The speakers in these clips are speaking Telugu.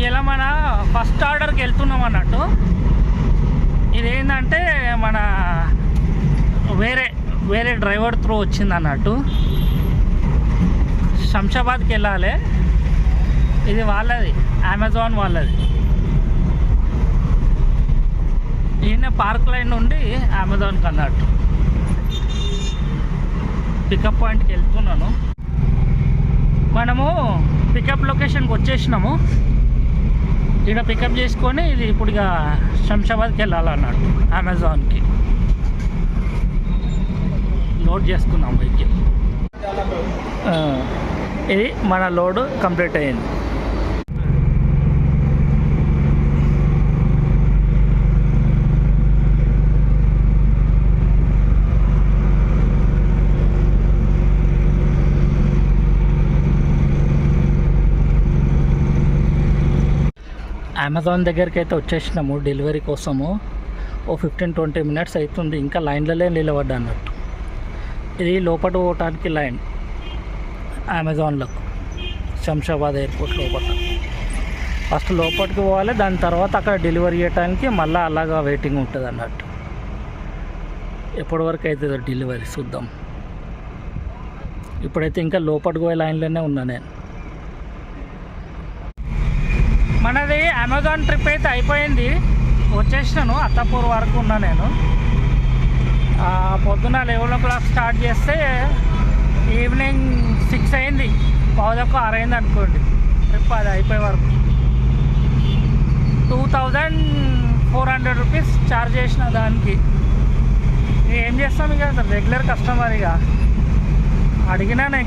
ఇలా మన ఫస్ట్ ఆర్డర్కి వెళ్తున్నాం అన్నట్టు. ఇదేంటంటే మన వేరే డ్రైవర్ త్రూ వచ్చింది అన్నట్టు. శంషాబాద్కి వెళ్ళాలి. ఇది వాళ్ళది, అమెజాన్ వాళ్ళది. ఈయన పార్క్ లైన్ నుండి అమెజాన్కి అన్నట్టు. పికప్ పాయింట్కి వెళ్తున్నాను. మనము పికప్ లొకేషన్కి వచ్చేసినాము. ఇక్కడ పికప్ చేసుకొని ఇది ఇప్పుడు ఇక శంషాబాద్కి వెళ్ళాలన్నట్టు. అమెజాన్కి లోడ్ చేసుకున్నాం వెహికల్. ఇది మన లోడ్ కంప్లీట్ అయ్యింది. అమెజాన్ దగ్గరికి అయితే వచ్చేసినాము డెలివరీ కోసము. ఓ 15-20 మినిట్స్ అవుతుంది. ఇంకా లైన్లలో నిలబడ్డా అన్నట్టు. ఇది లోపల పోవటానికి లైన్ అమెజాన్లకు, శంషాబాద్ ఎయిర్పోర్ట్ లోపల. ఫస్ట్ లోపలికి పోవాలి, దాని తర్వాత అక్కడ డెలివరీ చేయడానికి మళ్ళీ అలాగా వెయిటింగ్ ఉంటుంది అన్నట్టు. ఎప్పటి వరకు అవుతుందో డెలివరీ చూద్దాం. ఇప్పుడైతే ఇంకా లోపలికి పోయే లైన్లోనే ఉన్నా నేను. మనది అమెజాన్ ట్రిప్ అయితే అయిపోయింది. వచ్చేసినాను, అత్తాపూర్ వరకు ఉన్నా నేను. పొద్దున్న 11 o'clock స్టార్ట్ చేస్తే ఈవినింగ్ 6 అయింది, 5:15 అయింది అనుకోండి ట్రిప్. అది అయిపోయే వరకు 2400 రూపీస్ ఛార్జ్ చేసిన దానికి. ఏం చేస్తాం, ఇక రెగ్యులర్ కస్టమర్. ఇక అడిగినాను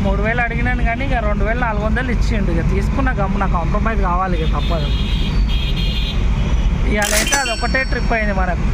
3000 అడిగినాను, కానీ ఇక 2400 ఇచ్చిండు. ఇక తీసుకున్న గమ్మున కాంప్రమైజ్ కావాలి, ఇక తప్పదు. ఇవాళ అయితే అది ఒకటే ట్రిప్ అయింది మనకు.